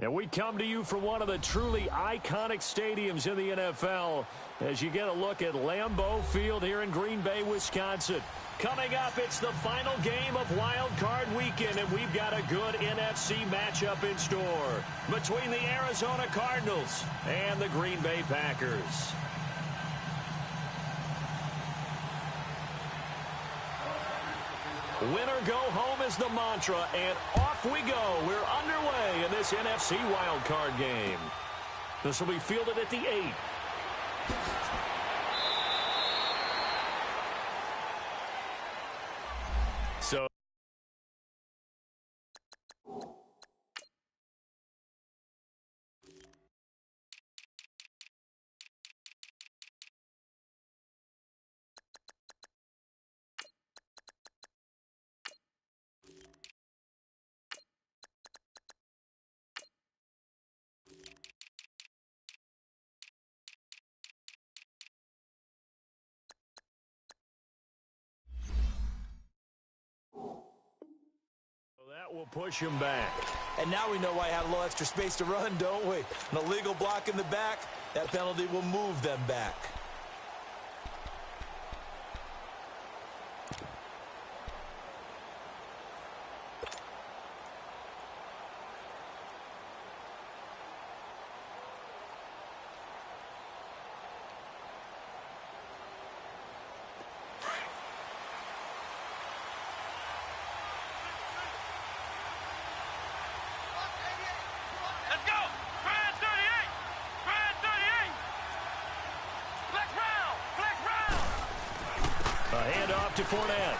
And we come to you from one of the truly iconic stadiums in the NFL as you get a look at Lambeau Field here in Green Bay, Wisconsin. Coming up, it's the final game of Wild Card Weekend, and we've got a good NFC matchup in store between the Arizona Cardinals and the Green Bay Packers. Winner go home is the mantra, and off we go. We're underway in this NFC wildcard game. This will be fielded at the 8. So that will push him back. And now we know why I had a little extra space to run, don't we? An illegal block in the back, that penalty will move them back. To Fournette.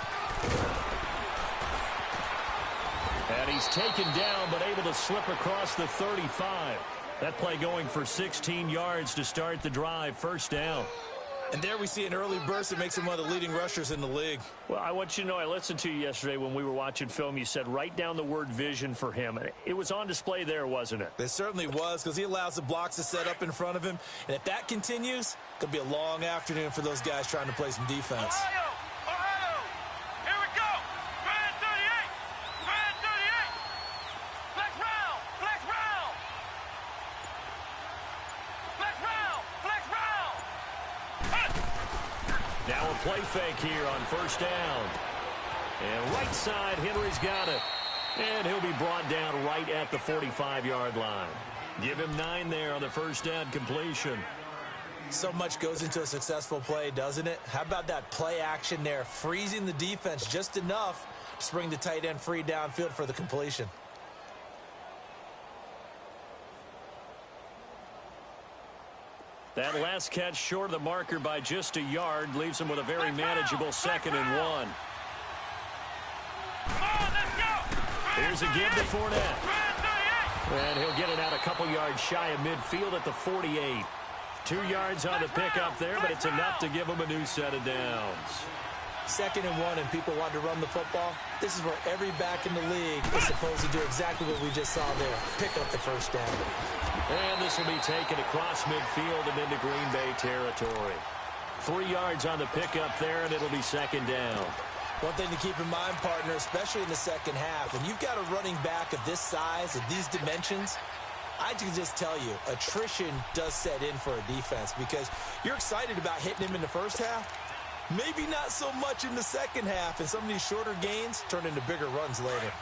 And he's taken down, but able to slip across the 35. That play going for 16 yards to start the drive. First down. And there we see an early burst that makes him one of the leading rushers in the league. Well, I want you to know, I listened to you yesterday when we were watching film. You said write down the word vision for him. It was on display there, wasn't it? It certainly was, because he allows the blocks to set up in front of him. And if that continues, it could be a long afternoon for those guys trying to play some defense. Now a play fake here on first down. And right side, Henry's got it. And he'll be brought down right at the 45-yard line. Give him 9 there on the first down completion. So much goes into a successful play, doesn't it? How about that play action there, freezing the defense just enough to bring the tight end free downfield for the completion. That last catch short of the marker by just a yard leaves him with a very manageable 2nd and 1. Here's a give to Fournette. And he'll get it out a couple yards shy of midfield at the 48. 2 yards on the pickup there, but it's enough to give him a new set of downs. 2nd and 1 and people want to run the football. This is where every back in the league is supposed to do exactly what we just saw there. Pick up the first down. And this will be taken across midfield and into Green Bay territory. 3 yards on the pickup there, and it'll be 2nd down. One thing to keep in mind, partner, especially in the second half, when you've got a running back of this size, of these dimensions, I can just tell you, attrition does set in for a defense because you're excited about hitting him in the first half. Maybe not so much in the second half, and some of these shorter gains turn into bigger runs later.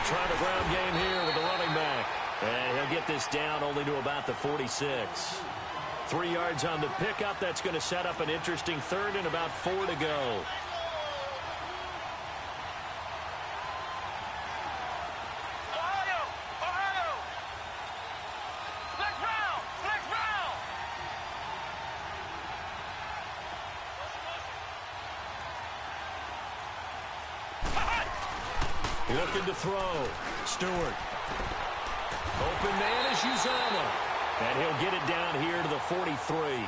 Trying a ground game here with the running back. And he'll get this down only to about the 46. 3 yards on the pickup. That's going to set up an interesting 3rd and about 4 to go. Looking to throw. Stewart. Open man is Uzama. And he'll get it down here to the 43.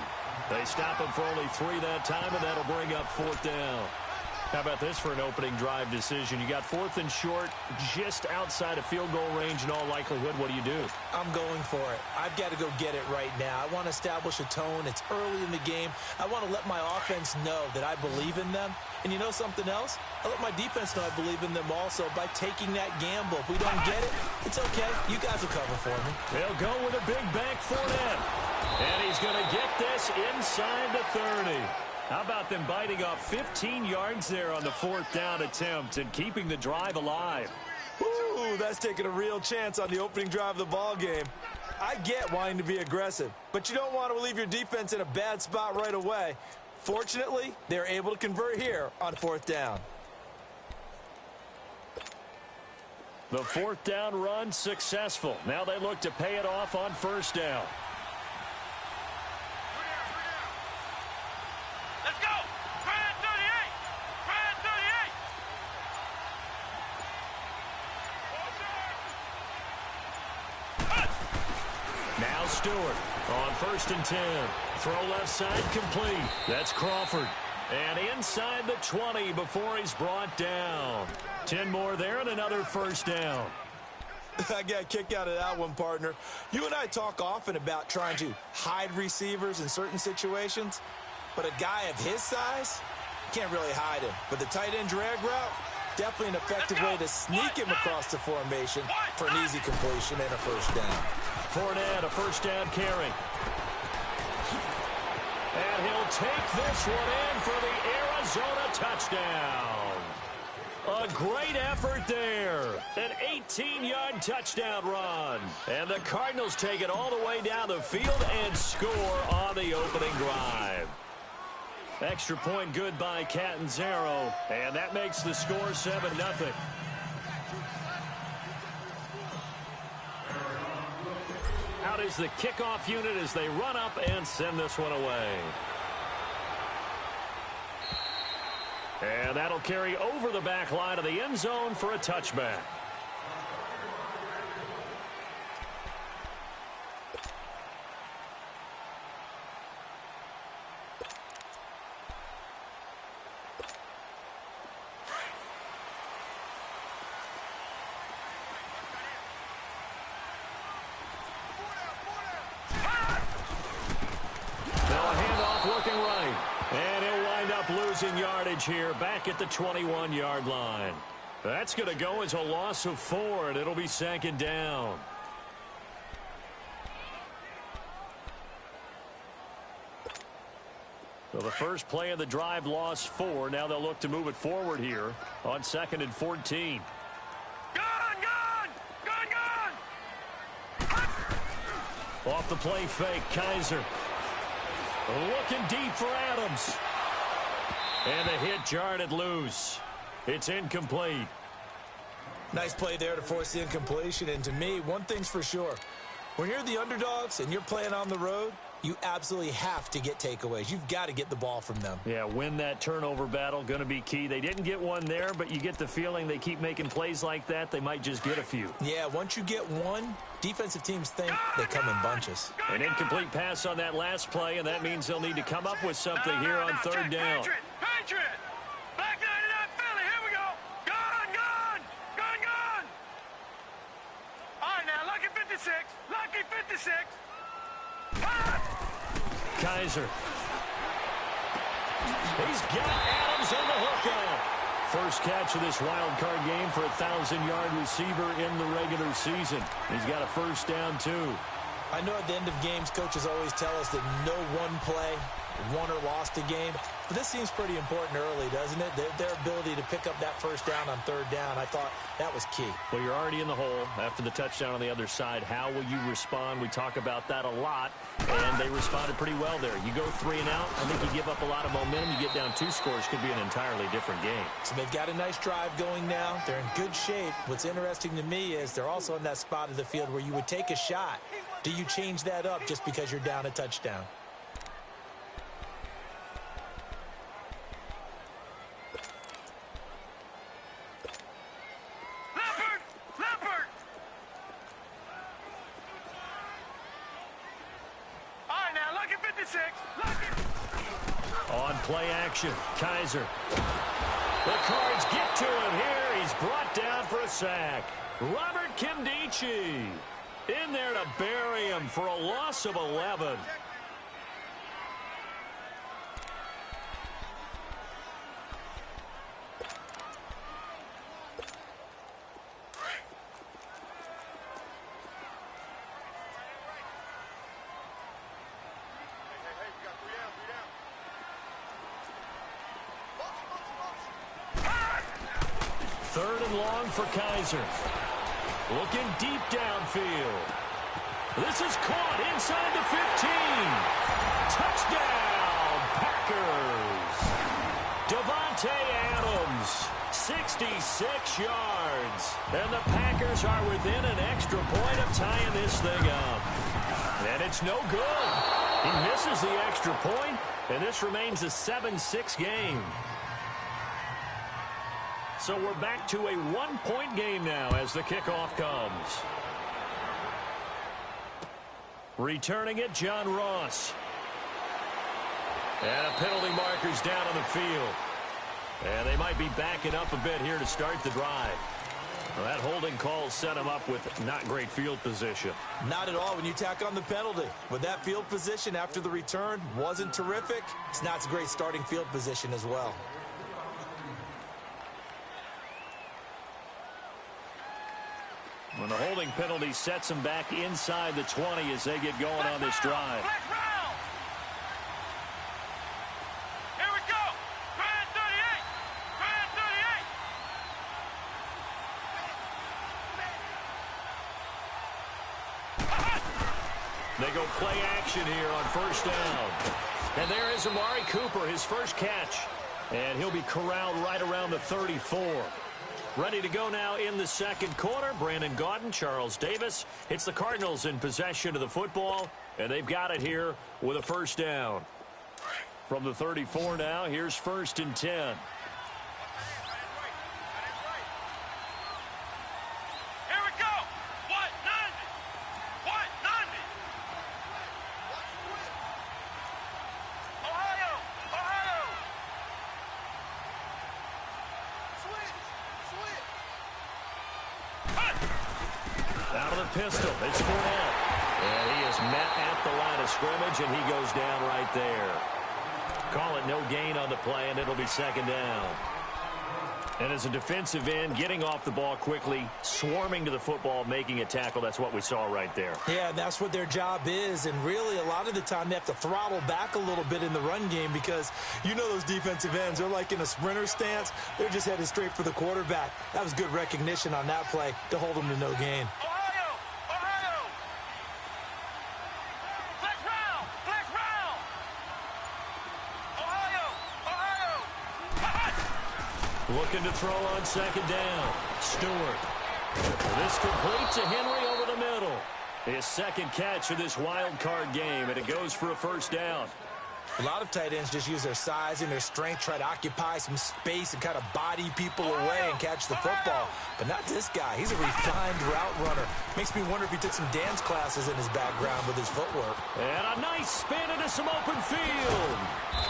They stop him for only 3 that time, and that'll bring up 4th down. How about this for an opening drive decision? You got 4th and short, just outside of field goal range in all likelihood. What do? I'm going for it. I've got to go get it right now. I want to establish a tone. It's early in the game. I want to let my offense know that I believe in them. And you know something else? I let my defense know I believe in them also by taking that gamble. If we don't get it, it's okay. You guys will cover for me. They'll go with a big bank Fournette. And he's going to get this inside the 30. How about them biting off 15 yards there on the 4th down attempt and keeping the drive alive? Ooh, that's taking a real chance on the opening drive of the ball game. I get wanting to be aggressive, but you don't want to leave your defense in a bad spot right away. Fortunately, they're able to convert here on 4th down. The 4th down run successful. Now they look to pay it off on 1st down. Now Stewart on 1st and 10. Throw left side complete. That's Crawford. And inside the 20 before he's brought down. 10 more there and another 1st down. I got a kick out of that one, partner. You and I talk often about trying to hide receivers in certain situations, but a guy of his size can't really hide him. But the tight end drag route, definitely an effective way to sneak him across the formation for an easy completion and a 1st down. Fournette, a 1st down carry. And he'll take this one in for the Arizona touchdown. A great effort there. An 18-yard touchdown run. And the Cardinals take it all the way down the field and score on the opening drive. Extra point good by Catanzaro. And that makes the score 7-0. Out is the kickoff unit as they run up and send this one away. And that'll carry over the back line of the end zone for a touchback. Losing yardage here back at the 21-yard line. That's going to go as a loss of 4, and it'll be 2nd down. So the first play of the drive lost 4. Now they'll look to move it forward here on 2nd and 14. Off the play fake, Kaiser. Looking deep for Adams. And the hit jarred it loose. It's incomplete. Nice play there to force the incompletion. And to me, one thing's for sure. When you're the underdogs and you're playing on the road, you absolutely have to get takeaways. You've got to get the ball from them. Yeah, win that turnover battle, going to be key. They didn't get one there, but you get the feeling they keep making plays like that, they might just get a few. Yeah, once you get one, defensive teams think they come in bunches. An incomplete pass on that last play, and that means they'll need to come up with something here on 3rd down. Patriot! Back 99 Philly, here we go! Gone! All right, now, lucky 56. Kaiser. He's got Adams on the hook out. First catch of this wild card game for a 1,000-yard receiver in the regular season. He's got a 1st down, too. I know at the end of games, coaches always tell us that no one play won or lost a game. But this seems pretty important early, doesn't it? Their ability to pick up that 1st down on 3rd down, I thought that was key. Well, you're already in the hole after the touchdown on the other side. How will you respond? We talk about that a lot, and they responded pretty well there. You go 3 and out, I think you give up a lot of momentum. You get down 2 scores, could be an entirely different game. So they've got a nice drive going now. They're in good shape. What's interesting to me is they're also in that spot of the field where you would take a shot. Do you change that up just because you're down a touchdown? On play action, Kaiser. The Cards get to him here. He's brought down for a sack. Robert Kimdichie in there to bury him for a loss of 11. Third and long for Kaiser. Looking deep downfield. This is caught inside the 15. Touchdown, Packers. Davante Adams, 66 yards. And the Packers are within an extra point of tying this thing up. And it's no good. He misses the extra point, and this remains a 7-6 game. So we're back to a one-point game now as the kickoff comes. Returning it, John Ross. And a penalty marker's down on the field. And they might be backing up a bit here to start the drive. Well, that holding call set him up with not great field position. Not at all when you tack on the penalty. With that field position after the return wasn't terrific, it's not a great starting field position as well. When the holding penalty sets them back inside the 20 as they get going on this drive. Here we go. Grand 38. Grand 38. They go play action here on first down. And there is Amari Cooper, his first catch. And he'll be corralled right around the 34. Ready to go now in the second quarter. Brandon Gaudin, Charles Davis. It's the Cardinals in possession of the football, and they've got it here with a first down. From the 34 now, here's first and 10. Here we go. What? 90. What? 90. Ohio. Ohio. Out of the pistol, it's Fournette. And he is met at the line of scrimmage, and he goes down right there. Call it no gain on the play, and it'll be second down. And as a defensive end, getting off the ball quickly, swarming to the football, making a tackle, that's what we saw right there. Yeah, that's what their job is, and really a lot of the time they have to throttle back a little bit in the run game because you know those defensive ends, they're like in a sprinter stance. They're just headed straight for the quarterback. That was good recognition on that play to hold them to no gain. Ohio. Ohio. Flex round. Flex round. Ohio. Ohio. Looking to throw on second down. Stewart. This complete to Henry over the middle. His second catch of this wild card game, and it goes for a first down. A lot of tight ends just use their size and their strength, try to occupy some space and kind of body people away and catch the football. But not this guy. He's a refined route runner. Makes me wonder if he took some dance classes in his background with his footwork. And a nice spin into some open field.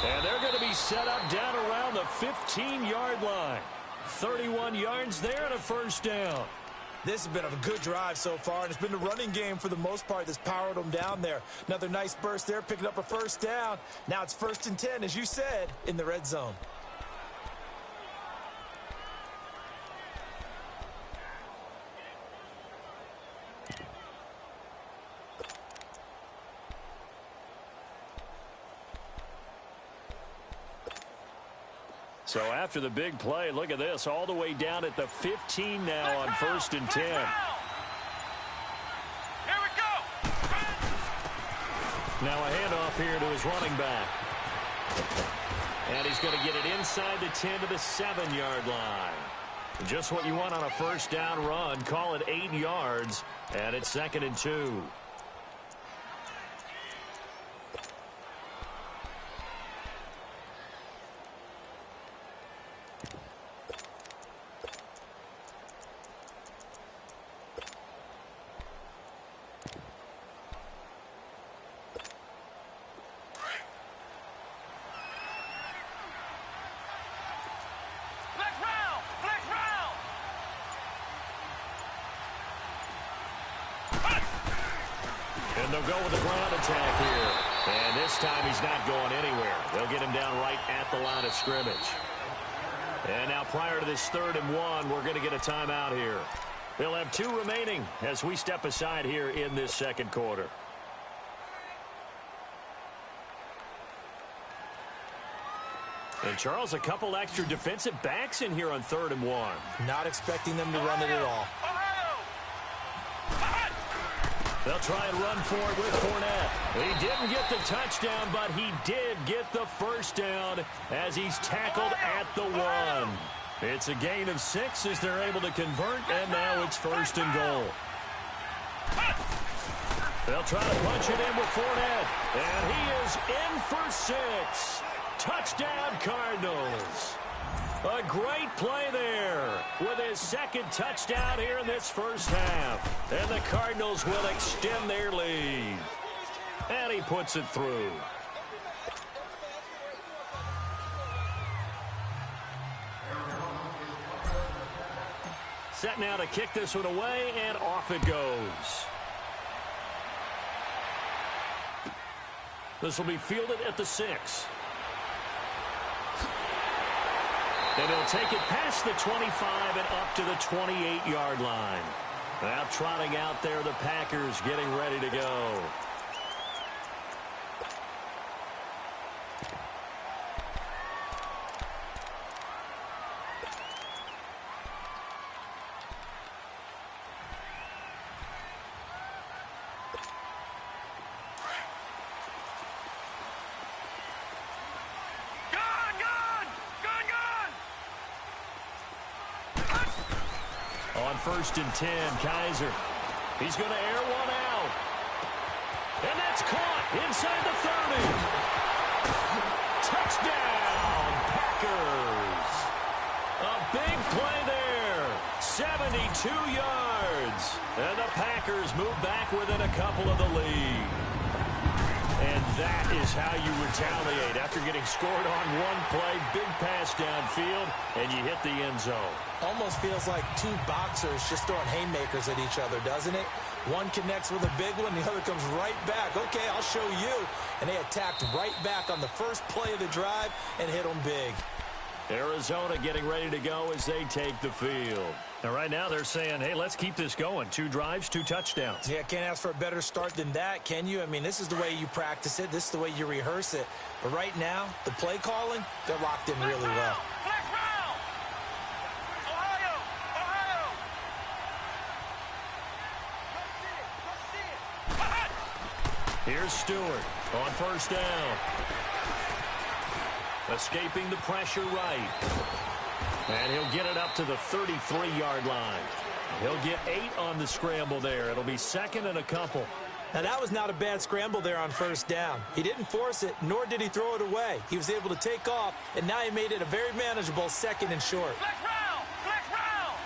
And they're going to be set up down around the 15-yard line. 31 yards there and a first down. This has been a good drive so far, and it's been the running game for the most part that's powered them down there. Another nice burst there, picking up a first down. Now it's first and 10, as you said, in the red zone. So after the big play, look at this, all the way down at the 15 now on first and 10. Here we go. Now a handoff here to his running back. And he's going to get it inside the 10 to the 7-yard line. Just what you want on a first down run. Call it 8 yards, and it's second and 2. Flex they'll go with the ground attack here. And this time he's not going anywhere. They'll get him down right at the line of scrimmage. And now prior to this 3rd and 1, we're going to get a timeout here. They'll have 2 remaining as we step aside here in this second quarter. And, Charles, a couple extra defensive backs in here on 3rd and 1. Not expecting them to run it at all. They'll try and run for it with Fournette. He didn't get the touchdown, but he did get the first down as he's tackled at the 1. It's a gain of 6 as they're able to convert, and now it's 1st and goal. They'll try to punch it in with Fournette, and he is in for 6. Touchdown, Cardinals. A great play there with his 2nd touchdown here in this first half. And the Cardinals will extend their lead. And he puts it through. Set now to kick this one away, and off it goes. This will be fielded at the 6. And he'll take it past the 25 and up to the 28-yard line. Now trotting out there, the Packers getting ready to go. On 1st and 10, Kaiser. He's going to air one out. And that's caught inside the 30. Touchdown, Packers. A big play there. 72 yards. And the Packers move back within a couple of the lead. And that is how you retaliate after getting scored on one play. Big pass downfield, and you hit the end zone. Almost feels like 2 boxers just throwing haymakers at each other, doesn't it? One connects with a big one, the other comes right back. Okay, I'll show you. And they attacked right back on the first play of the drive and hit them big. Arizona getting ready to go as they take the field. And right now they're saying, hey, let's keep this going. 2 drives, 2 touchdowns. Yeah, can't ask for a better start than that, can you? I mean, this is the way you practice it. This is the way you rehearse it. But right now, the play calling, they're locked in really well. Here's Stewart on 1st down. Escaping the pressure right. And he'll get it up to the 33-yard line. He'll get 8 on the scramble there. It'll be 2nd and a couple. Now, that was not a bad scramble there on 1st down. He didn't force it, nor did he throw it away. He was able to take off, and now he made it a very manageable 2nd and short. Flex round! Flex round!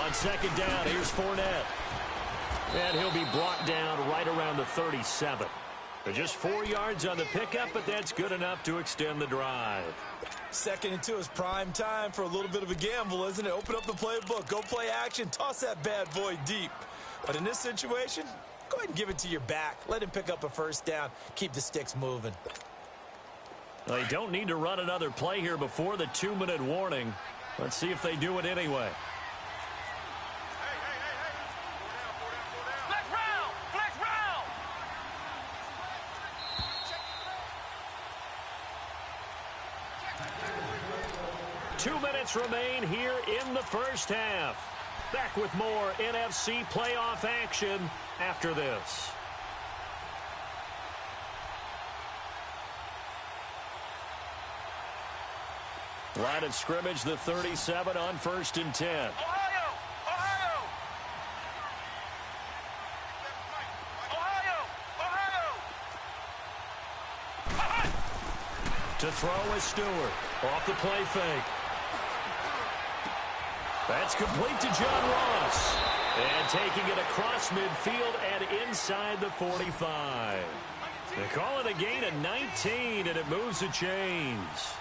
On 2nd down, here's Fournette. And he'll be brought down right around the 37. Just 4 yards on the pickup, but that's good enough to extend the drive. 2nd and 2 is prime time for a little bit of a gamble, isn't it? Open up the playbook, go play action, toss that bad boy deep. But in this situation, go ahead and give it to your back. Let him pick up a 1st down, keep the sticks moving. They don't need to run another play here before the 2-minute warning. Let's see if they do it anyway. 2 minutes remain here in the first half. Back with more NFC playoff action after this. Line of scrimmage, the 37 on 1st and 10. Ohio! Ohio! Ohio! Ohio! To throw is Stewart. Off the play fake. That's complete to John Ross. And taking it across midfield and inside the 45. They call it a gain of 19, and it moves the chains.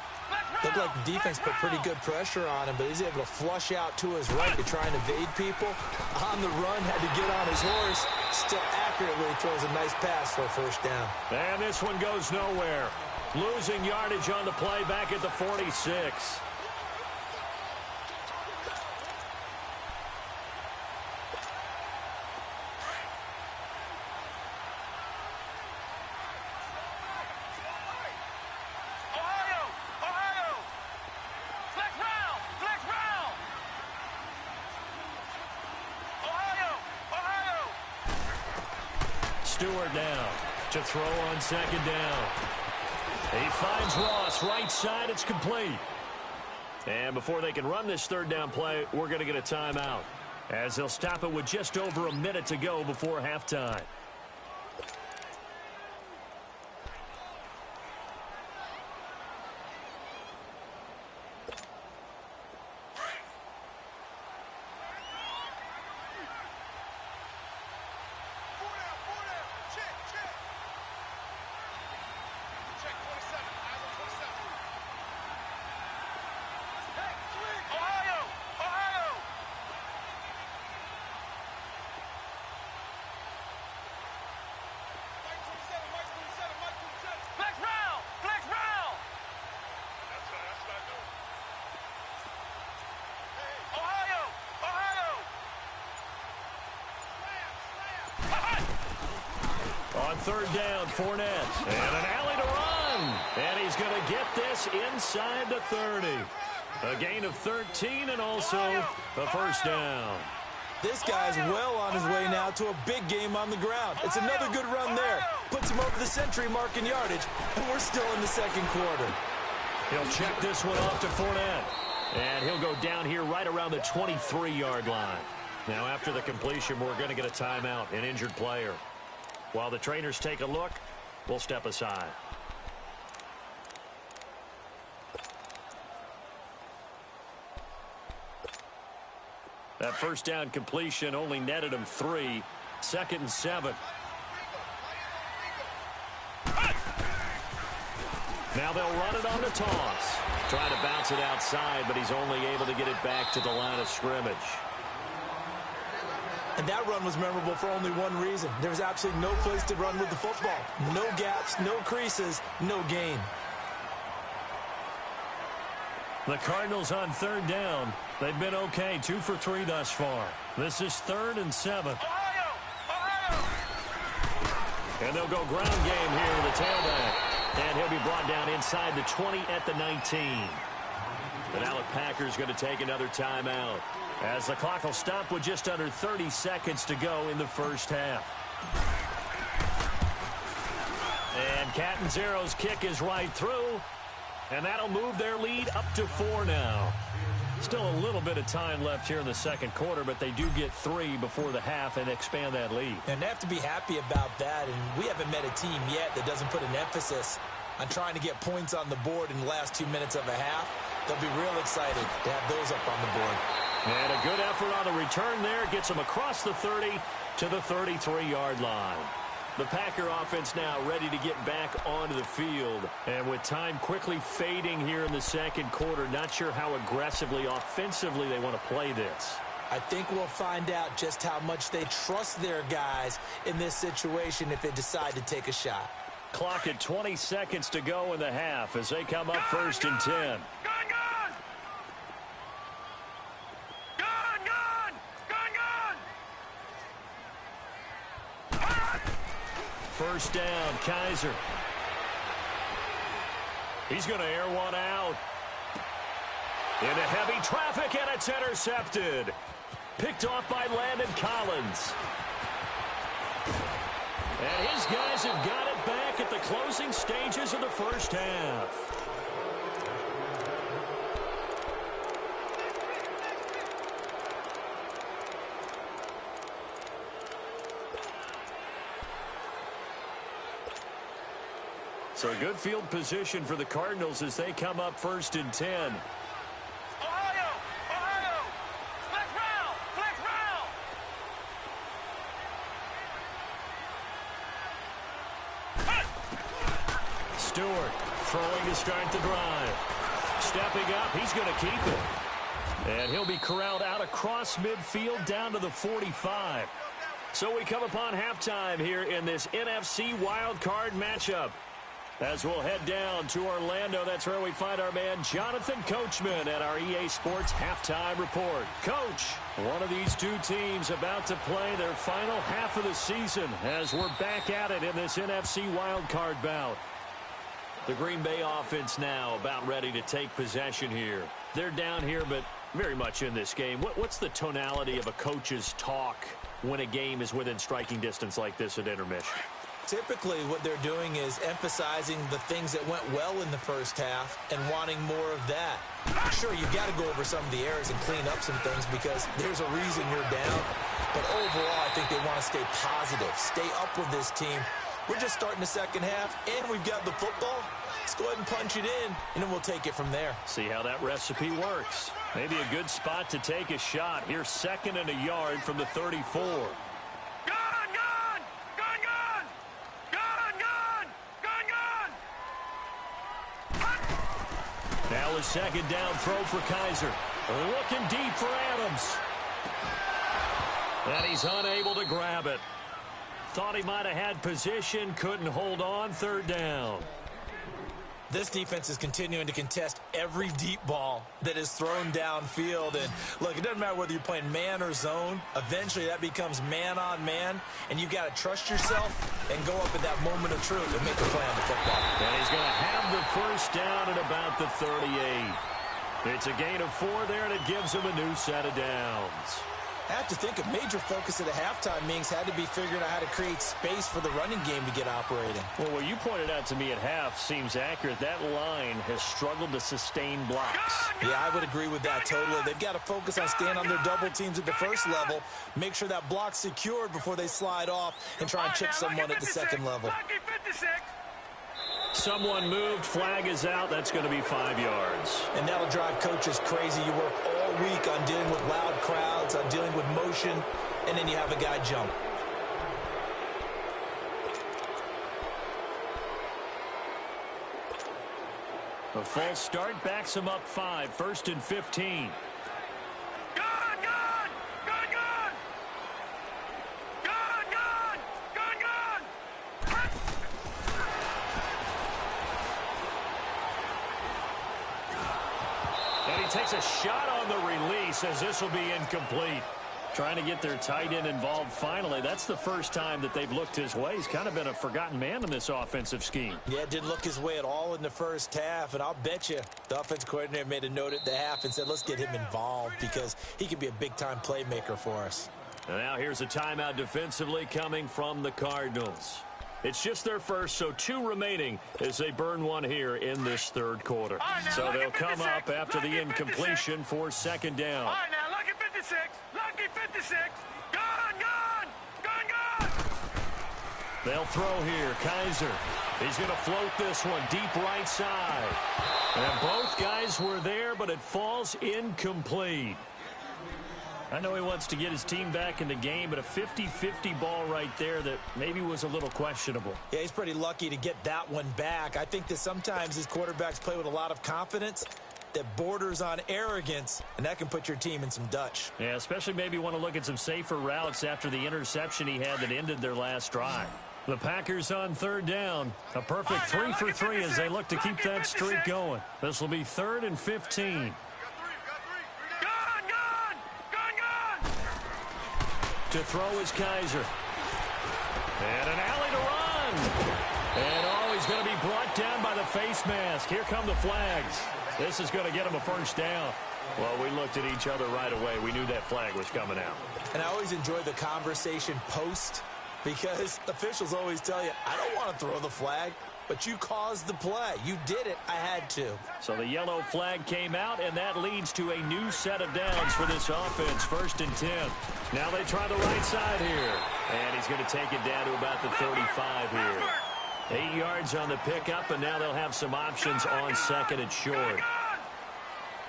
Looked like the defense put pretty good pressure on him, but he's able to flush out to his right to try and evade people. On the run, had to get on his horse. Still accurately throws a nice pass for a first down. And this one goes nowhere. Losing yardage on the play back at the 46. Stewart now to throw on second down. He finds Ross right side. It's complete. And before they can run this third down play, we're going to get a timeout, as they'll stop it with just over a minute to go before halftime. On third down, Fournette. And an alley to run. And he's going to get this inside the 30. A gain of 13 and also a first down. This guy's well on his way now to a big game on the ground. It's another good run there. Puts him over the century mark in yardage, and we're still in the second quarter. He'll check this one off to Fournette. And he'll go down here right around the 23-yard line. Now, after the completion, we're going to get a timeout, an injured player. While the trainers take a look, we'll step aside. That first down completion only netted him 3. 2nd and 7. Now they'll run it on the toss. Trying to bounce it outside, but he's only able to get it back to the line of scrimmage. And that run was memorable for only one reason. There was absolutely no place to run with the football. No gaps, no creases, no gain. The Cardinals on third down. They've been okay, 2 for 3 thus far. This is 3rd and 7. And they'll go ground game here with the tailback. And he'll be brought down inside the 20 at the 19. The now the Packers going to take another timeout, as the clock will stop with just under 30 seconds to go in the first half. And Catanzaro's kick is right through, and that'll move their lead up to 4 now. Still a little bit of time left here in the second quarter, but they do get 3 before the half and expand that lead. And they have to be happy about that, and we haven't met a team yet that doesn't put an emphasis on trying to get points on the board in the last 2 minutes of a half. They'll be real excited to have those up on the board. And a good effort on the return there. Gets them across the 30 to the 33-yard line. The Packer offense now ready to get back onto the field. And with time quickly fading here in the second quarter, not sure how aggressively, offensively they want to play this. I think we'll find out just how much they trust their guys in this situation if they decide to take a shot. Clock at 20 seconds to go in the half as they come up 1st and 10. First down, Kaiser. He's going to air one out. Into heavy traffic, and it's intercepted. Picked off by Landon Collins. And his guys have got it back at the closing stages of the first half. So a good field position for the Cardinals as they come up 1st and 10. Stewart throwing to start the drive. Stepping up, he's going to keep it. And he'll be corralled out across midfield down to the 45. So we come upon halftime here in this NFC wildcard matchup. As we'll head down to Orlando, that's where we find our man Jonathan Coachman at our EA Sports Halftime Report. Coach, one of these two teams about to play their final half of the season as we're back at it in this NFC wildcard bout. The Green Bay offense now about ready to take possession here. They're down here, but very much in this game. What's the tonality of a coach's talk when a game is within striking distance like this at intermission? Typically, what they're doing is emphasizing the things that went well in the first half and wanting more of that. Sure, you've got to go over some of the errors and clean up some things because there's a reason you're down. But overall, I think they want to stay positive, stay up with this team. We're just starting the second half, and we've got the football. Let's go ahead and punch it in, and then we'll take it from there. See how that recipe works. Maybe a good spot to take a shot. Here's 2nd and a yard from the 34. Now a 2nd down throw for Kaiser. Looking deep for Adams. And he's unable to grab it. Thought he might have had position, couldn't hold on. 3rd down. This defense is continuing to contest every deep ball that is thrown downfield. And look, it doesn't matter whether you're playing man or zone. Eventually, that becomes man-on-man, and you've got to trust yourself and go up at that moment of truth and make a play on the football. And he's going to have the 1st down at about the 38. It's a gain of 4 there, and it gives him a new set of downs. I have to think a major focus of the halftime meetings had to be figuring out how to create space for the running game to get operating. Well, what you pointed out to me at half seems accurate. That line has struggled to sustain blocks. Yeah, I would agree with that totally. They've got to focus on staying on their double teams at the first level, make sure that block's secured before they slide off and try and chip someone at the second level. Someone moved, flag is out. That's going to be 5 yards. And that'll drive coaches crazy. You work all week on dealing with loud crowds, on dealing with motion, and then you have a guy jump. A false start backs him up 5, 1st and 15. Takes a shot on the release as this will be incomplete. Trying to get their tight end involved finally. That's the first time that they've looked his way. He's kind of been a forgotten man in this offensive scheme. Yeah, it didn't look his way at all in the first half, and I'll bet you the offensive coordinator made a note at the half and said, let's get him involved because he can be a big-time playmaker for us. And now here's a timeout defensively coming from the Cardinals. It's just their first, so 2 remaining as they burn one here in this 3rd quarter. So they'll come up after the incompletion for 2nd down. All right, now, lucky 56. Lucky 56. Gone. They'll throw here. Kaiser. He's going to float this one deep right side. And both guys were there, but it falls incomplete. I know he wants to get his team back in the game, but a 50-50 ball right there that maybe was a little questionable. Yeah, he's pretty lucky to get that one back. I think that sometimes his quarterbacks play with a lot of confidence that borders on arrogance, and that can put your team in some Dutch. Yeah, especially maybe want to look at some safer routes after the interception he had that ended their last drive. The Packers on 3rd down. A perfect 3 for 3 as they look to keep that streak going. This will be 3rd and 15. To throw is Kaiser. And an alley to run. And he's going to be brought down by the face mask. Here come the flags. This is going to get him a 1st down. Well, we looked at each other right away. We knew that flag was coming out. And I always enjoy the conversation post because officials always tell you, I don't want to throw the flag, but you caused the play. You did it. I had to. So the yellow flag came out, and that leads to a new set of downs for this offense. 1st and 10. Now they try the right side here. And he's going to take it down to about the 35 here. 8 yards on the pickup, and now they'll have some options on 2nd and short.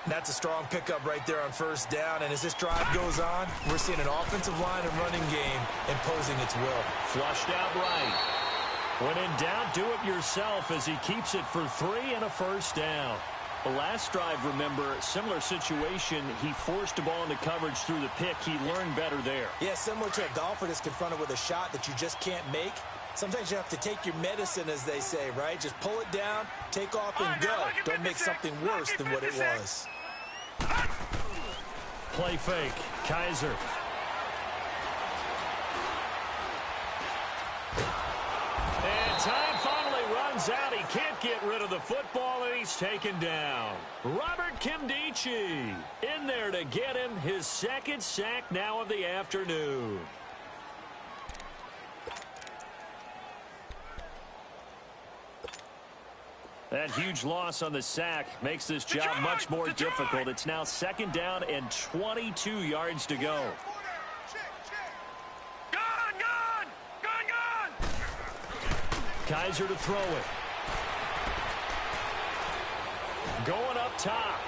That's a strong pickup right there on 1st down. And as this drive goes on, we're seeing an offensive line and running game imposing its will. Flushed out right. When in doubt, do it yourself as he keeps it for 3 and a 1st down. The last drive, remember, similar situation. He forced the ball into coverage through the pick. He learned better there. Yeah, similar to a golfer that's confronted with a shot that you just can't make. Sometimes you have to take your medicine, as they say, right? Just pull it down, take off, and go. Don't make something worse than what it was. Play fake. Kaiser. And time finally runs out. He can't get rid of the football, and he's taken down. Robert Kimdichie in there to get him his second sack now of the afternoon. That huge loss on the sack makes this job much more difficult. It's now 2nd down and 22 yards to go. Kaiser to throw it. Going up top.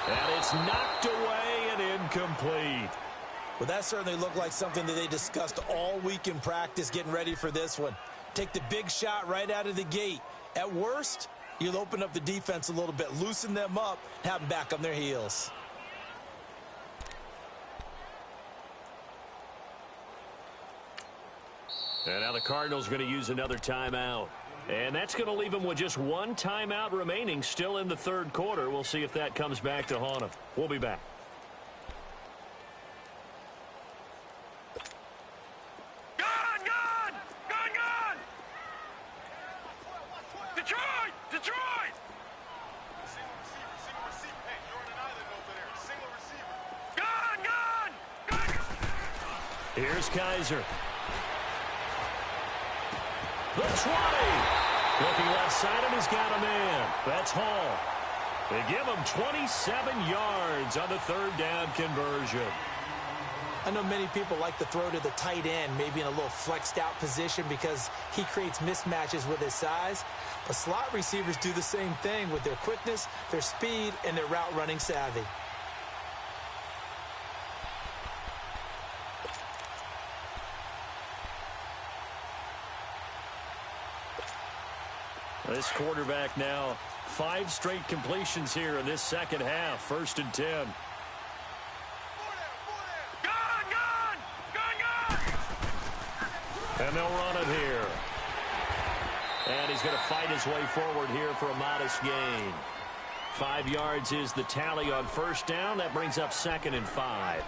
And it's knocked away and incomplete. Well, that certainly looked like something that they discussed all week in practice getting ready for this one. Take the big shot right out of the gate. At worst, you'll open up the defense a little bit, loosen them up, have them back on their heels. And now the Cardinals are going to use another timeout. And that's going to leave them with just one timeout remaining still in the 3rd quarter. We'll see if that comes back to haunt them. We'll be back. Here's Kaiser. The 20. Looking left side, and he's got a man. That's Hall. They give him 27 yards on the 3rd down conversion. I know many people like to throw to the tight end, maybe in a little flexed out position because he creates mismatches with his size. But slot receivers do the same thing with their quickness, their speed, and their route running savvy. This quarterback now 5 straight completions here in this 2nd half. 1st and 10. And they'll run it here. And he's going to fight his way forward here for a modest gain. 5 yards is the tally on 1st down. That brings up 2nd and 5.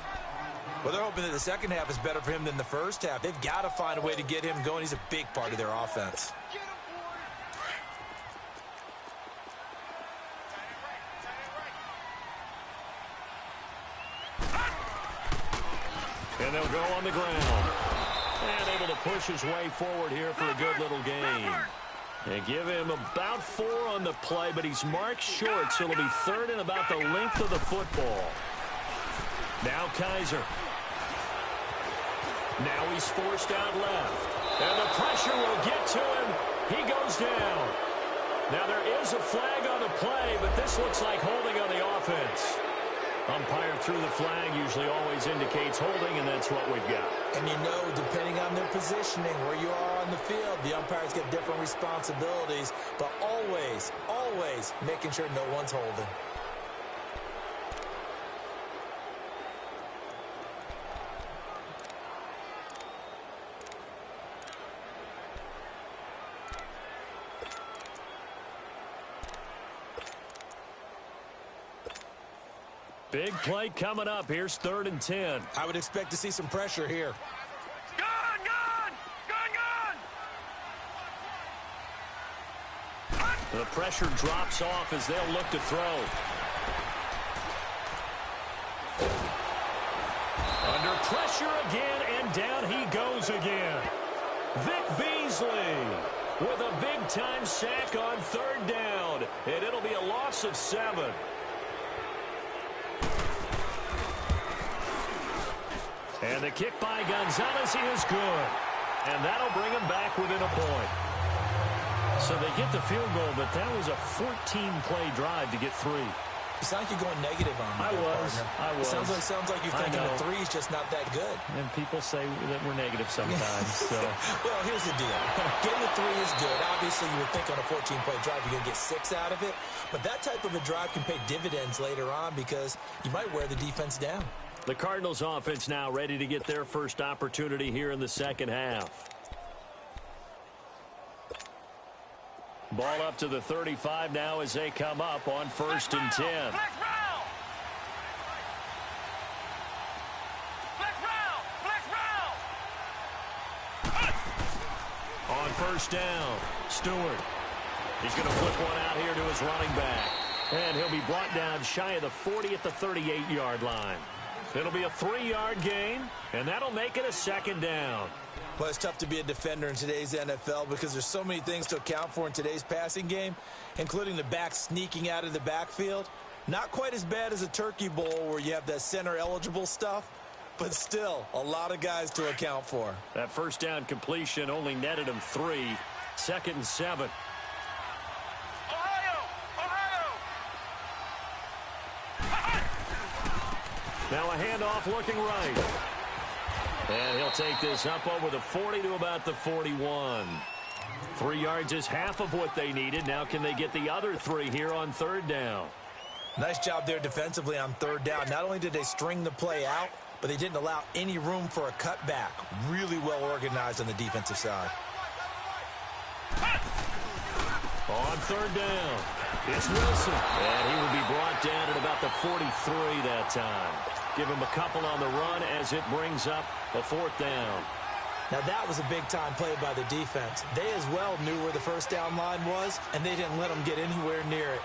Well, they're hoping that the 2nd half is better for him than the 1st half. They've got to find a way to get him going. He's a big part of their offense. And they'll go on the ground. And able to push his way forward here for a good little gain. And give him about 4 on the play, but he's marked short, so it'll be 3rd and about the length of the football. Now Kaiser. Now he's forced out left. And the pressure will get to him. He goes down. Now there is a flag on the play, but this looks like holding on the offense. Umpire through the flag usually always indicates holding, and that's what we've got. And you know, depending on their positioning, where you are on the field, the umpires get different responsibilities, but always, always making sure no one's holding. Big play coming up. Here's 3rd and 10. I would expect to see some pressure here. The pressure drops off as they'll look to throw. Under pressure again, and down he goes again. Vic Beasley with a big-time sack on 3rd down, and it'll be a loss of 7. And the kick by Gonzalez is good. And that'll bring him back within a point. So they get the field goal, but that was a 14-play drive to get 3. You sound like you're going negative on me. I was. Sounds like you're thinking the three's just not that good. And people say that we're negative sometimes. So. Well, here's the deal. Getting a three is good. Obviously, you would think on a 14-play drive you're going to get 6 out of it. But that type of a drive can pay dividends later on because you might wear the defense down. The Cardinals offense now ready to get their first opportunity here in the second half. Ball up to the 35 now as they come up on 1st and 10. On 1st down, Stewart. He's going to flip one out here to his running back. And he'll be brought down shy of the 40 at the 38-yard line. It'll be a 3-yard gain, and that'll make it a 2nd down. Well, it's tough to be a defender in today's NFL because there's so many things to account for in today's passing game, including the back sneaking out of the backfield. Not quite as bad as a turkey bowl where you have that center-eligible stuff, but still a lot of guys to account for. That 1st down completion only netted him 3. 2nd and 7. Now a handoff looking right. And he'll take this up over the 40 to about the 41. 3 yards is half of what they needed. Now can they get the other 3 here on 3rd down? Nice job there defensively on 3rd down. Not only did they string the play out, but they didn't allow any room for a cutback. Really well organized on the defensive side. On 3rd down, it's Wilson. And he will be brought down at about the 43 that time. Give him a couple on the run as it brings up a 4th down. Now that was a big-time play by the defense. They as well knew where the 1st down line was, and they didn't let them get anywhere near it.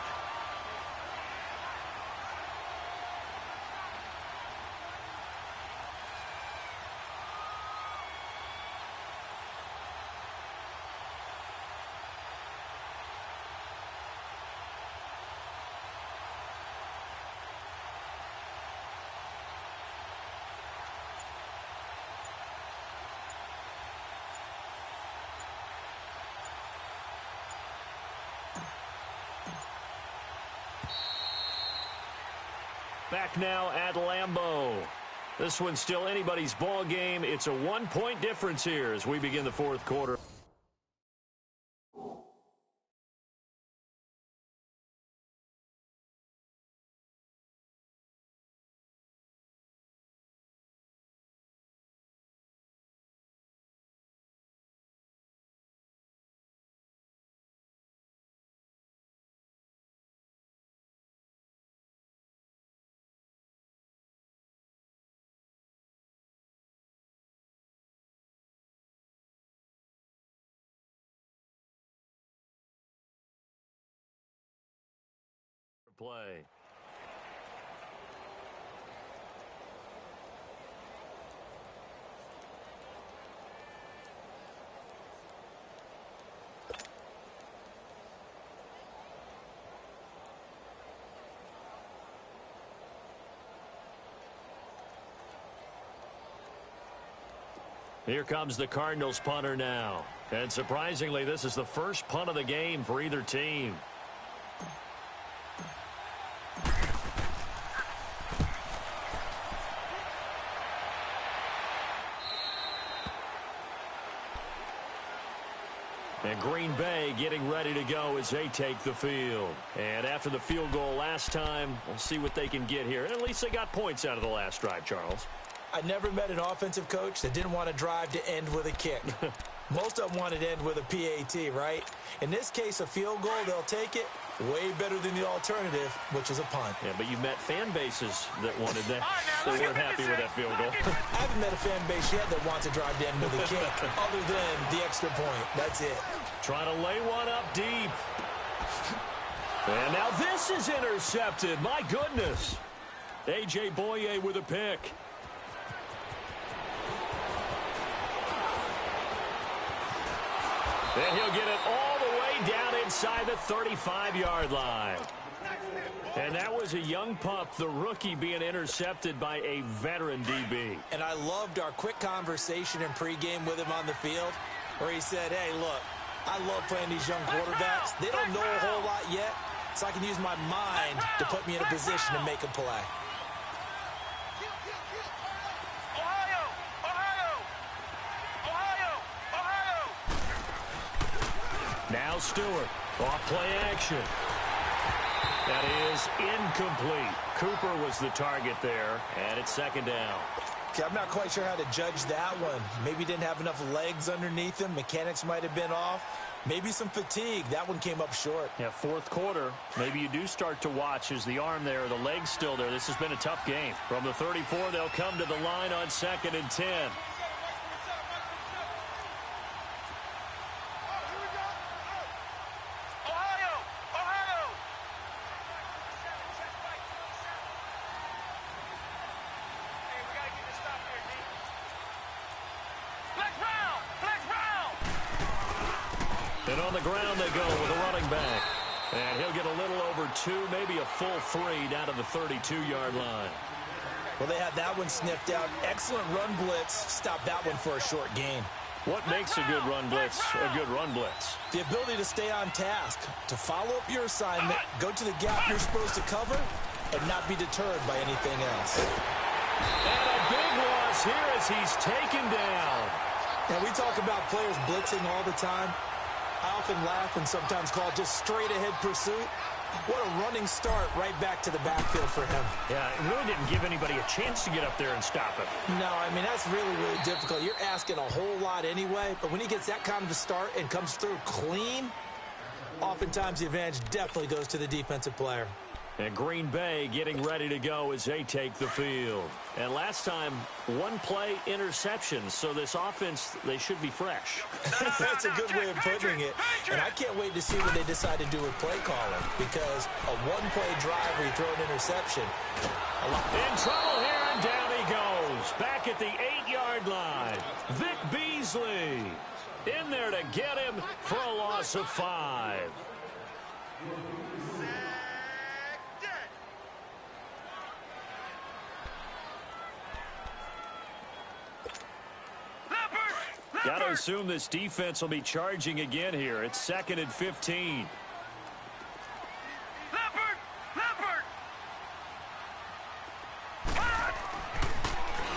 Back now at Lambeau. This one's still anybody's ball game. It's a 1-point difference here as we begin the 4th quarter. Play. Here comes the Cardinals punter now. And surprisingly, this is the first punt of the game for either team. And Green Bay getting ready to go as they take the field. And after the field goal last time, we'll see what they can get here. At least they got points out of the last drive, Charles. I never met an offensive coach that didn't want to drive to end with a kick. Most of them wanted to end with a PAT, right? In this case, a field goal, they'll take it. Way better than the alternative, which is a punt. Yeah, but you've met fan bases that wanted that. They weren't happy with that field goal. I haven't met a fan base yet that wants to drive to end with a kick, other than the extra point. That's it. Trying to lay one up deep. And now this is intercepted. My goodness. A.J. Boye with a pick. And he'll get it all the way down inside the 35-yard line. And that was a young pup, the rookie, being intercepted by a veteran DB. And I loved our quick conversation in pregame with him on the field where he said, hey, look, I love playing these young quarterbacks. They don't know a whole lot yet. so I can use my mind to put me in a position to make a play. Ohio! Ohio! Ohio! Ohio! Now Stewart, off play action. That is incomplete. Cooper was the target there, and it's second down. Okay, I'm not quite sure how to judge that one. Maybe didn't have enough legs underneath him. Mechanics might have been off. Maybe some fatigue. That one came up short. Yeah, fourth quarter, maybe you do start to watch as the arm there, the leg's still there. This has been a tough game. From the 34, they'll come to the line on 2nd and 10. Ohio! Ohio! Hey, we gotta get this stop here, D. Flex round! Flex round! And on the ground they go with a running back. And he'll get a little over 2, maybe a full 3 down to the 32-yard line. Well, they had that one sniffed out. Excellent run blitz. Stop that one for a short gain. What makes a good run blitz a good run blitz? The ability to stay on task, to follow up your assignment, go to the gap you're supposed to cover, and not be deterred by anything else. And a big loss here as he's taken down. Now, we talk about players blitzing all the time. I often laugh and sometimes call it just straight-ahead pursuit. What a running start right back to the backfield for him. Yeah, it really didn't give anybody a chance to get up there and stop him. No, I mean, that's really, really difficult. You're asking a whole lot anyway, but when he gets that kind of a start and comes through clean, oftentimes the advantage definitely goes to the defensive player. And Green Bay getting ready to go as they take the field. And last time, one play interception, so this offense, they should be fresh. That's a good way of putting it. And I can't wait to see what they decide to do with play calling, because a one-play drive where you throw an interception. In trouble here, and down he goes. Back at the 8-yard line. Vic Beasley in there to get him for a loss of 5. Got to assume this defense will be charging again here. It's 2nd and 15.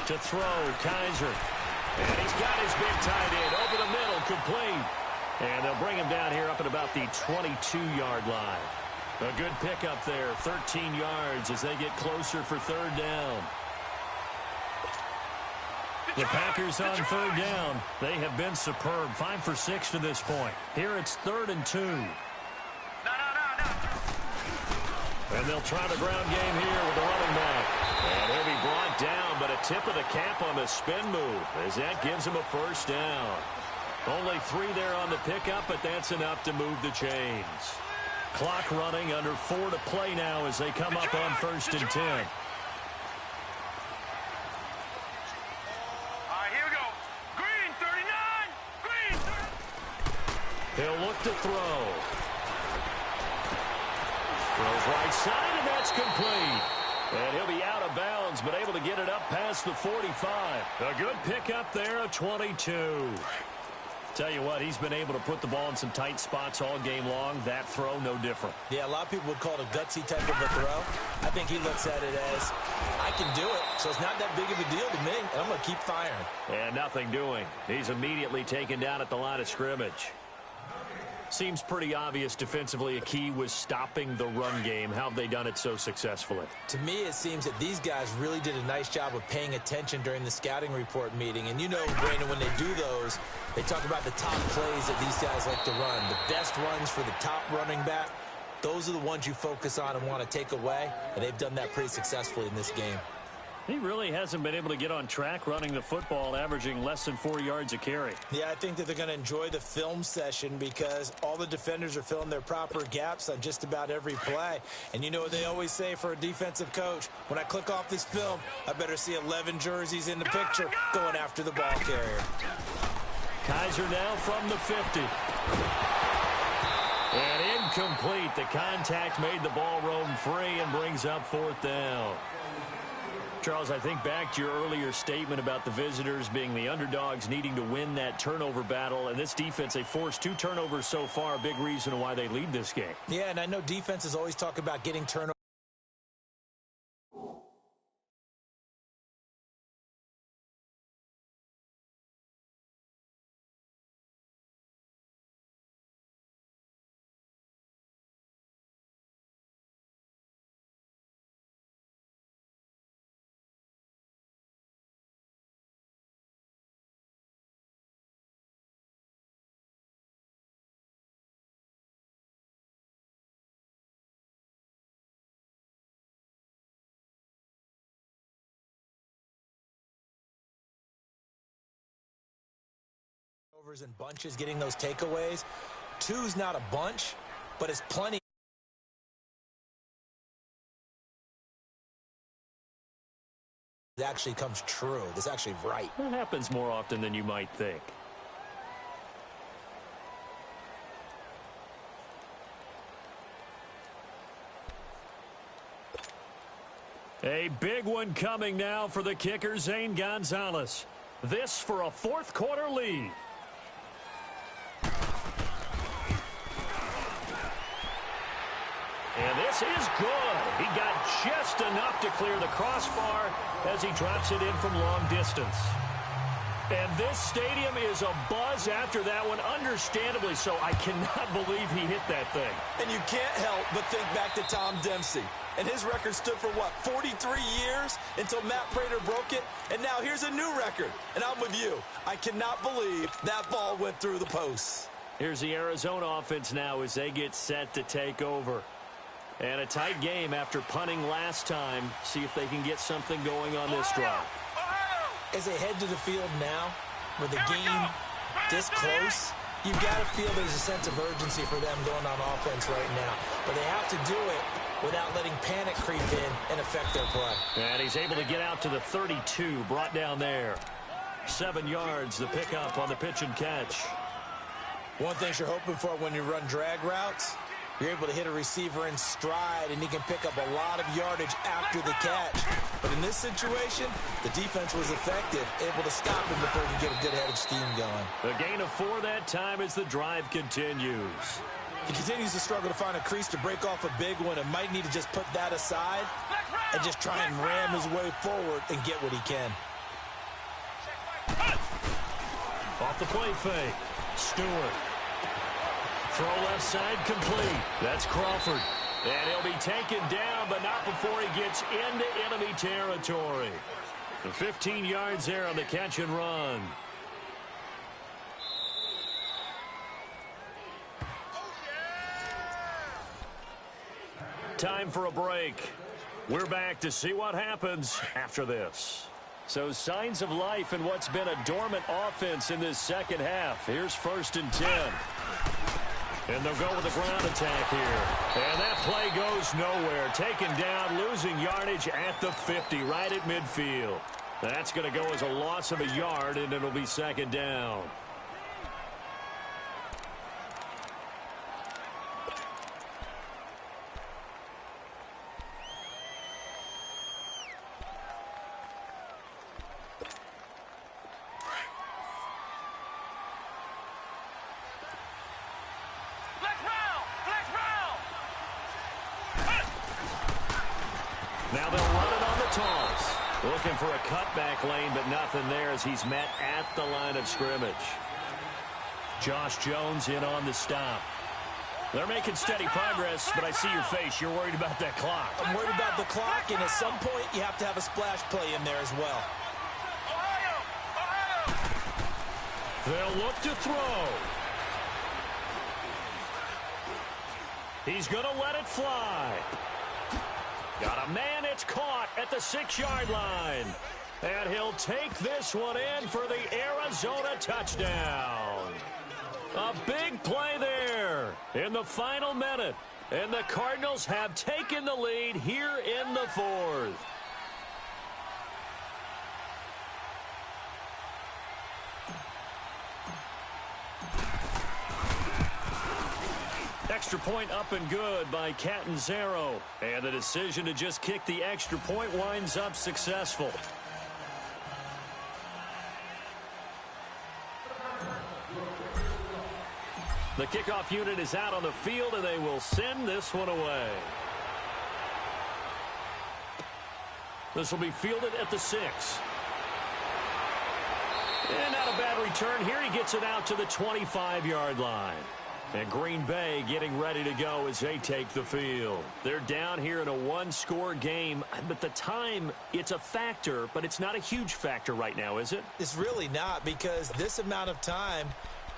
To throw, Kaiser. And he's got his big tight end over the middle, complete. And they'll bring him down here up at about the 22-yard line. A good pickup there, 13 yards as they get closer for 3rd down. The Packers on 3rd down. They have been superb. 5 for 6 to this point. Here it's 3rd and 2. And they'll try the ground game here with the running back. And he'll be brought down, but a tip of the cap on the spin move as that gives him a 1st down. Only 3 there on the pickup, but that's enough to move the chains. Clock running, under 4 to play now as they come up on 1st and 10. He'll look to throw. Throws right side, and that's complete. And he'll be out of bounds, but able to get it up past the 45. A good pickup there, a 22. Tell you what, he's been able to put the ball in some tight spots all game long. That throw, no different. Yeah, a lot of people would call it a gutsy type of a throw. I think he looks at it as, I can do it, so it's not that big of a deal to me, and I'm going to keep firing. And nothing doing. He's immediately taken down at the line of scrimmage. Seems pretty obvious defensively a key was stopping the run game. How have they done it so successfully? To me, it seems that these guys really did a nice job of paying attention during the scouting report meeting. And you know, Brandon, when they do those, they talk about the top plays that these guys like to run. The best runs for the top running back, those are the ones you focus on and want to take away. And they've done that pretty successfully in this game. He really hasn't been able to get on track running the football, averaging less than 4 yards a carry. Yeah, I think that they're going to enjoy the film session because all the defenders are filling their proper gaps on just about every play. And you know what they always say for a defensive coach? When I click off this film, I better see 11 jerseys in the picture going after the ball carrier. Kaiser now from the 50. And incomplete. The contact made the ball roam free and brings up 4th down. Charles, I think back to your earlier statement about the visitors being the underdogs needing to win that turnover battle. And this defense, they forced 2 turnovers so far, a big reason why they lead this game. Yeah, and I know defenses always talk about getting turnovers. And bunches getting those takeaways. 2's not a bunch, but it's plenty. It actually comes true. This is actually right. It happens more often than you might think. A big one coming now for the kicker, Zane Gonzalez. This for a fourth-quarter lead. And this is good. He got just enough to clear the crossbar as he drops it in from long distance. And this stadium is abuzz after that one, understandably so. I cannot believe he hit that thing. And you can't help but think back to Tom Dempsey. And his record stood for, what, 43 years until Matt Prater broke it? And now here's a new record. And I'm with you. I cannot believe that ball went through the posts. Here's the Arizona offense now as they get set to take over. And a tight game after punting last time. See if they can get something going on this drive. As they head to the field now, with the game this close, you've got to feel there's a sense of urgency for them going on offense right now. But they have to do it without letting panic creep in and affect their play. And he's able to get out to the 32, brought down there. 7 yards, the pickup on the pitch and catch. One thing you're hoping for when you run drag routes, you're able to hit a receiver in stride, and he can pick up a lot of yardage after the catch. But in this situation, the defense was effective, able to stop him before he could get a good head of steam going. The gain of 4 that time as the drive continues. He continues to struggle to find a crease to break off a big one and might need to just put that aside and just try and ram his way forward and get what he can. Off the play fake. Stewart. Throw left side complete. That's Crawford. And he'll be taken down, but not before he gets into enemy territory. The 15 yards there on the catch and run. Time for a break. We're back to see what happens after this. So signs of life in what's been a dormant offense in this second half. Here's 1st and 10. And they'll go with the ground attack here. And that play goes nowhere. Taken down, losing yardage at the 50, right at midfield. That's going to go as a loss of a yard, and it'll be 2nd down. Now they'll run it on the toss. Looking for a cutback lane, but nothing there as he's met at the line of scrimmage. Josh Jones in on the stop. They're making steady progress, but I see your face. You're worried about that clock. I'm worried about the clock, and at some point you have to have a splash play in there as well. They'll look to throw. He's going to let it fly. Got a man, it's caught at the 6-yard line. And he'll take this one in for the Arizona touchdown. A big play there in the final minute. And the Cardinals have taken the lead here in the 4th. extra point up and good by Catanzaro. And the decision to just kick the extra point winds up successful. The kickoff unit is out on the field, and they will send this one away. This will be fielded at the 6. And not a bad return here. He gets it out to the 25-yard line. And Green Bay getting ready to go as they take the field. They're down here in a one-score game, but the time, it's a factor, but it's not a huge factor right now, is it? It's really not, because this amount of time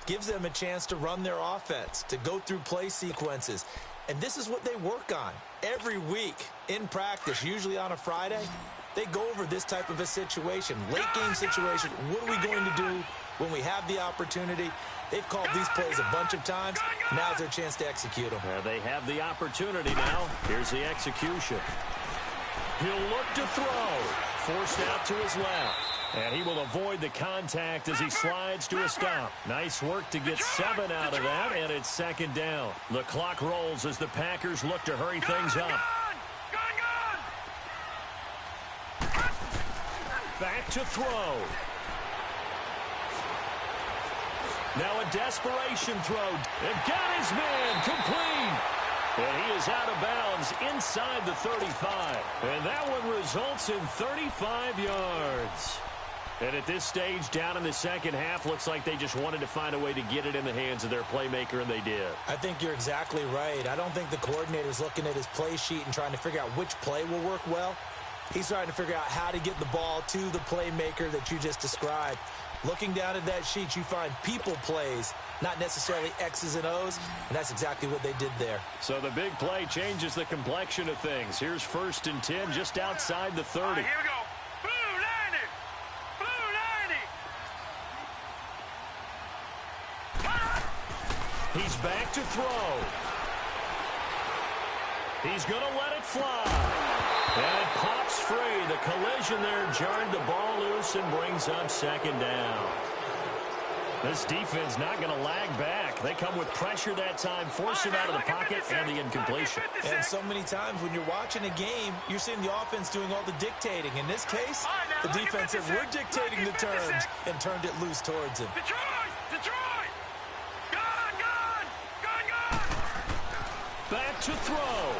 gives them a chance to run their offense, to go through play sequences. And this is what they work on every week in practice, usually on a Friday. They go over this type of a situation, late-game situation. What are we going to do when we have the opportunity? They've called these plays a bunch of times. Now's their chance to execute them. They have the opportunity now. Here's the execution. He'll look to throw. Forced out to his left. And he will avoid the contact as he slides to a stop. Nice work to get 7 out of that, and it's second down. The clock rolls as the Packers look to hurry things up. Back to throw. Now a desperation throw. And got his man complete. And he is out of bounds inside the 35. And that one results in 35 yards. And at this stage, down in the second half, looks like they just wanted to find a way to get it in the hands of their playmaker, and they did. I think you're exactly right. I don't think the coordinator's looking at his play sheet and trying to figure out which play will work well. He's trying to figure out how to get the ball to the playmaker that you just described. Looking down at that sheet, you find people plays, not necessarily X's and O's, and that's exactly what they did there. So the big play changes the complexion of things. Here's 1st and 10 just outside the 30. All right, here we go. Blue 90. Blue 90. He's back to throw. He's going to let it fly. And it pops free. The collision there jarred the ball loose and brings up second down. This defense not going to lag back. They come with pressure that time, force it out of the pocket, and the incompletion. And so many times when you're watching a game, you're seeing the offense doing all the dictating. In this case, the defense said, we're dictating the terms, and turned it loose towards him. Detroit! Gone! Back to throw.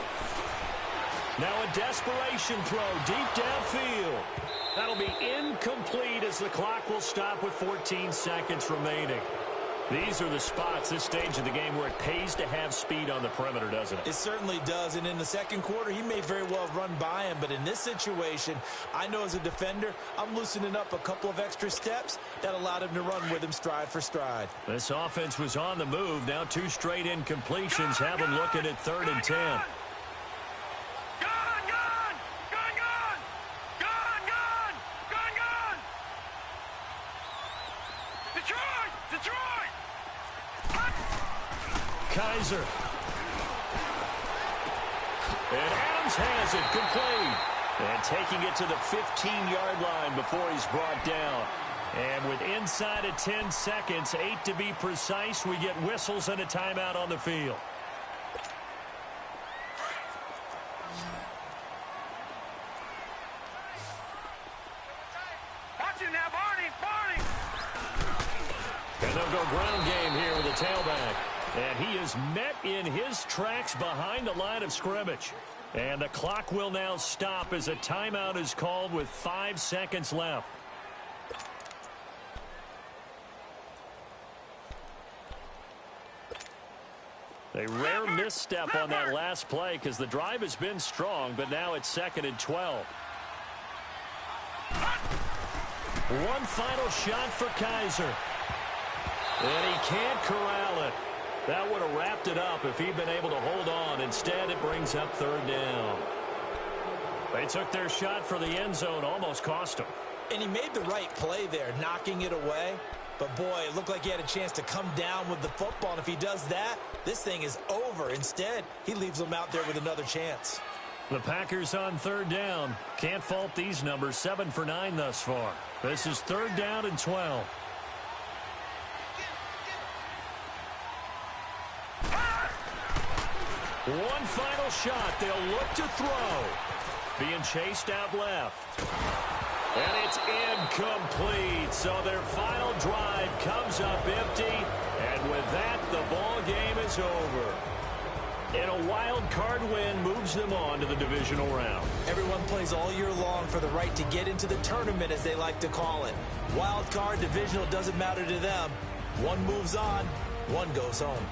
Now a desperation throw deep downfield. That'll be incomplete as the clock will stop with 14 seconds remaining. These are the spots, this stage of the game, where it pays to have speed on the perimeter, doesn't it? It certainly does, and in the second quarter, he may very well run by him, but in this situation, I know as a defender, I'm loosening up a couple of extra steps that allowed him to run with him stride for stride. This offense was on the move. Now 2 straight incompletions have him looking at 3rd and 10. Kaiser. And Adams has it complete. And taking it to the 15-yard line before he's brought down. And with inside of 10 seconds, 8 to be precise, we get whistles and a timeout on the field. Watch it now, Barney! And they'll go ground game here with the tailback. And he is met in his tracks behind the line of scrimmage. And the clock will now stop as a timeout is called with 5 seconds left. A rare misstep on that last play because the drive has been strong, but now it's 2nd and 12. One final shot for Kaiser. And he can't corral it. That would have wrapped it up if he'd been able to hold on. Instead, it brings up 3rd down. They took their shot for the end zone, almost cost him. And he made the right play there, knocking it away. But, boy, it looked like he had a chance to come down with the football. And if he does that, this thing is over. Instead, he leaves them out there with another chance. The Packers on 3rd down. Can't fault these numbers. 7 for 9 thus far. This is 3rd down and 12. One final shot. They'll look to throw. Being chased out left. And it's incomplete. So their final drive comes up empty. And with that, the ball game is over. And a wild card win moves them on to the divisional round. Everyone plays all year long for the right to get into the tournament, as they like to call it. Wild card, divisional, doesn't matter to them. One moves on, one goes home.